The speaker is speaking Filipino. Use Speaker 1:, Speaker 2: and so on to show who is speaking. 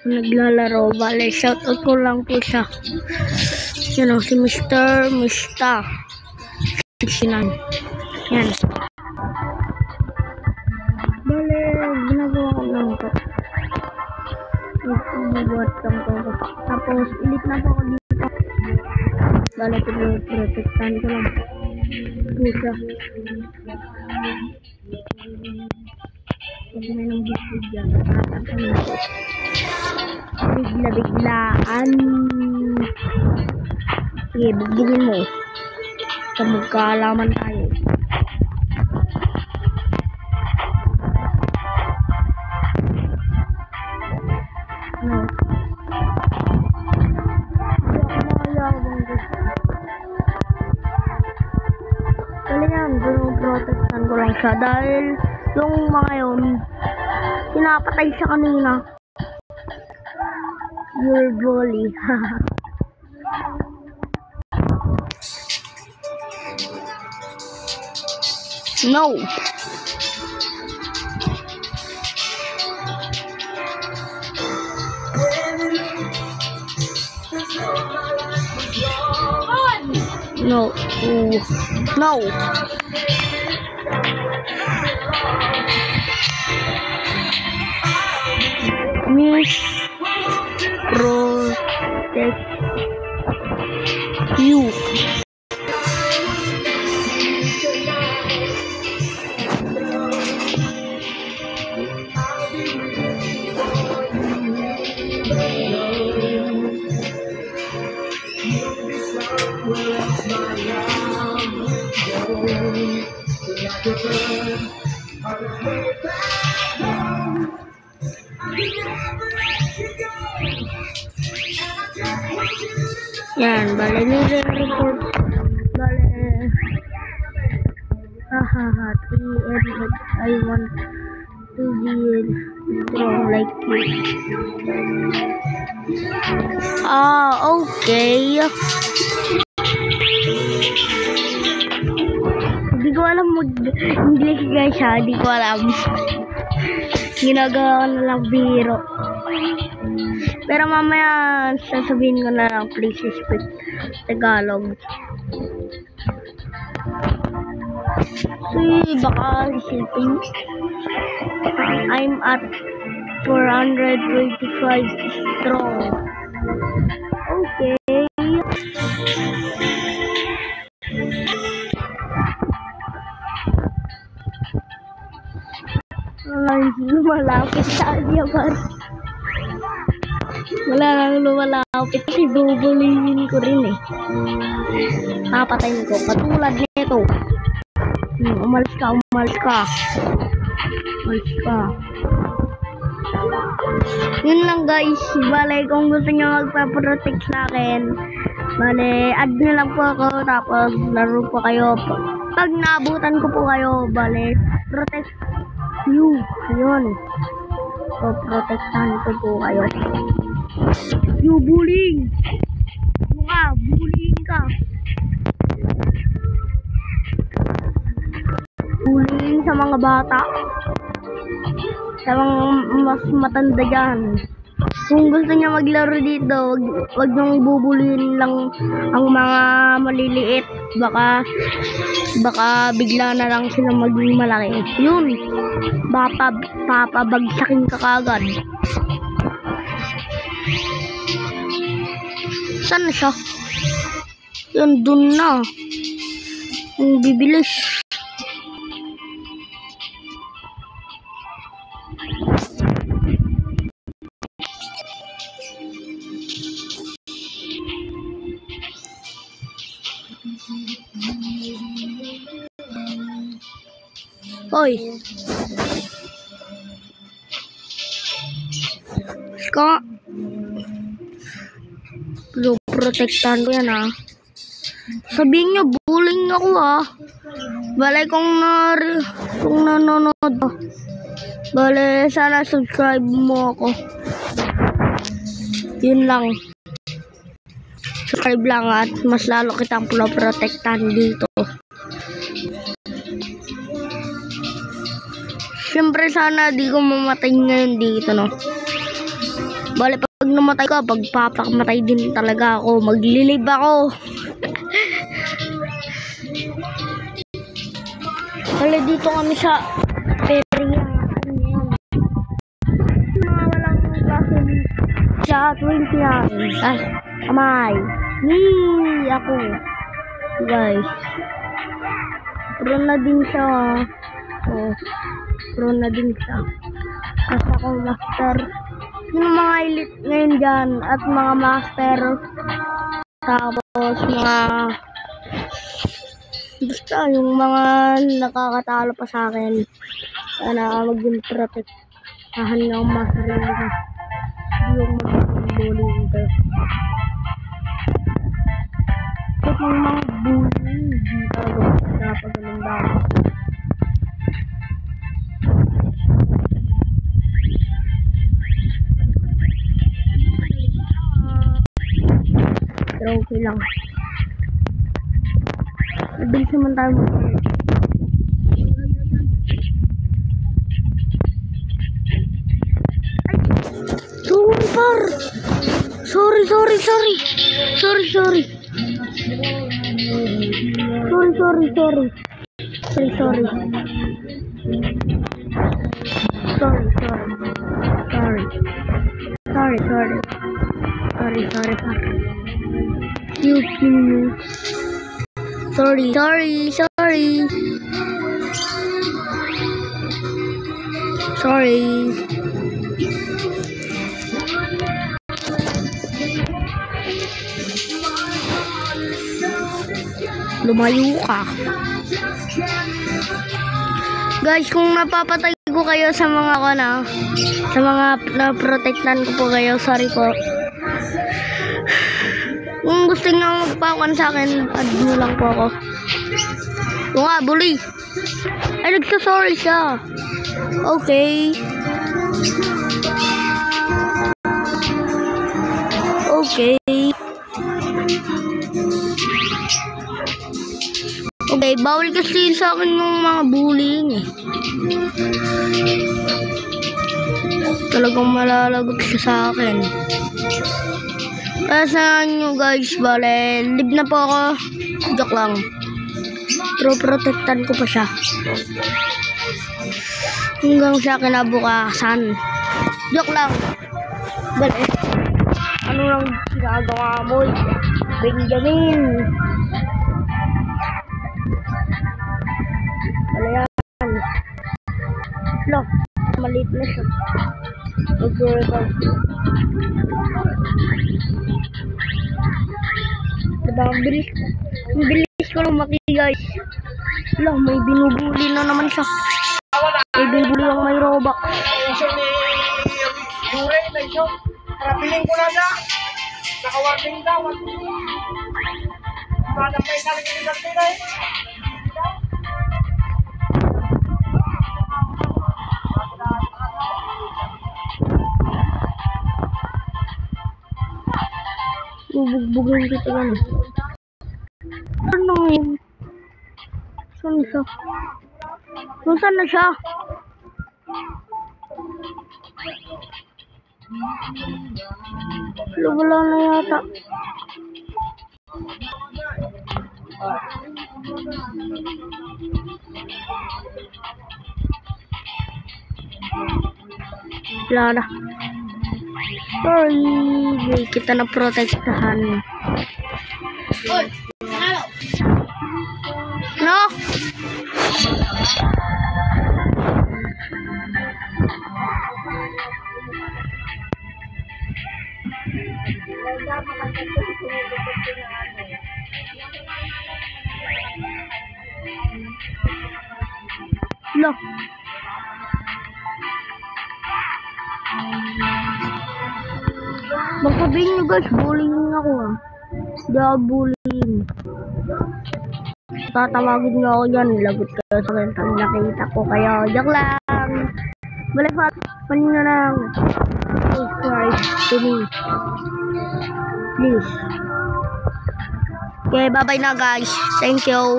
Speaker 1: naglalaro. Bale, shoutout ko lang po siya. Yan o, si Mr. Mista. Yan. Bale, ginagawa ko lang po. Nagbubuhat lang po ako. Tapos, ulit na po ako dito. Bale, protektahan ko lang po siya. Pag may nang gusto dyan, bigla-biglaan. Sige, bugbugin mo. Sa magkaalaman tayo. No. Kali yan, protektan ko lang siya dahil yung mga yun, pinapatay siya kanina. Your bully. No. No. No. Me protect you. Yan, bale nire-report. Bale, hahaha, I want to be strong like you. Okay. Hindi ko alam mag-English guys ha, hindi ko alam. Ginagawa ko na lang biro. Pero mamaya sasabihin ko na lang, please speak Tagalog. See, baka isipin. I'm at 425 strong. Okay. Lumalapit sa Aljabar. Wala nang lumalapit kasi bubulihin ko rin eh. Papatayin ko. Patulad nito. Umalis ka. Yun lang guys. Bale, kung gusto nyo magpa-protect sa akin, bale, add nyo lang po ako. Tapos, laro po kayo. Pag naabutan ko po kayo, bale, protect you. Yun. So, protektahan ko po kayo. You bullying! Bullying ka! Bullying sa mga bata. Sa mga mas matanda dyan. Kung gusto niya maglaro dito, wag niyong ibubulihin lang ang mga maliliit. Baka bigla na lang sila maging malaki. Yun. Papabagsakin ka kagad. Saan na siya? Yun, dun na. Ang bibilis. Hoy. Ska. Protektahan ko yan ha. Sabihin nyo, bullying ako ha. Balay kung nanonood. Bale, sana subscribe mo ako. Yun lang. Subscribe lang at mas lalo kitang protektahan dito. Siyempre sana di ko mamatay ngayon dito, no? Bale, pag namatay ka, pagpapakamatay din talaga ako. Maglilib ako. Bale, dito kami sa Peria. Mga walang klase sa 20 yan. Ay, kamay. Yee! Ako. Guys. Pro na din siya. Oh. Pro na din siya. Kasi ako master. Yung mga elite ngayon dyan. At mga master. Tapos mga... Basta yung mga nakakatalo pa sa akin. Na mag-game protect. Tahan nga ang master yun. Yung mag-bullying ito. At yung mga bullying. Hindi talaga napagaling dami. Pero okay lang. Mabilis naman tayo mo. Sorry, par. Sorry. Sorry. Sorry. Lumayo ka. Guys, kung napapatay ko kayo sa mga sa mga na-protectan ko po kayo, sorry po. Kung gusto nyo magpakuan sa akin, add nyo lang po ako. O nga, bully. Ay, nagsasorry siya. Okay. Okay, bawal kasi sa akin yung mga bullying eh. Talagang malalagot siya sa akin. Kaya sa nyo guys, bale, live na po ako. Joke lang. Pero protectan ko pa siya. Hanggang sa kinabukasan. Joke lang. Bale, ano lang ginagawa mo? Benjamin. Bale yan. Look, maliit na siya. Mag-record. Diba, ang bilis ko lumaki guys. Wala, may binubuli na naman siya. May binubuli lang may robak.
Speaker 2: Piling ko na siya. Nakawarning daw. Madam may saling sa pinay.
Speaker 1: Bubugbugin kita yan. Ano yun? Saan siya? Saan na siya? Wala na yata. Wala na. Sorry, hindi kita na protektahan. No. No. Magsabihin nyo guys, bullying ako ah. Hindi ako bullying. Tatawagin nyo ako dyan, lagot kayo sa akin pag nakita ko kayo. Joke lang. Balifat, panin nyo lang. Subscribe to me. Please. Okay, bye bye na guys. Thank you.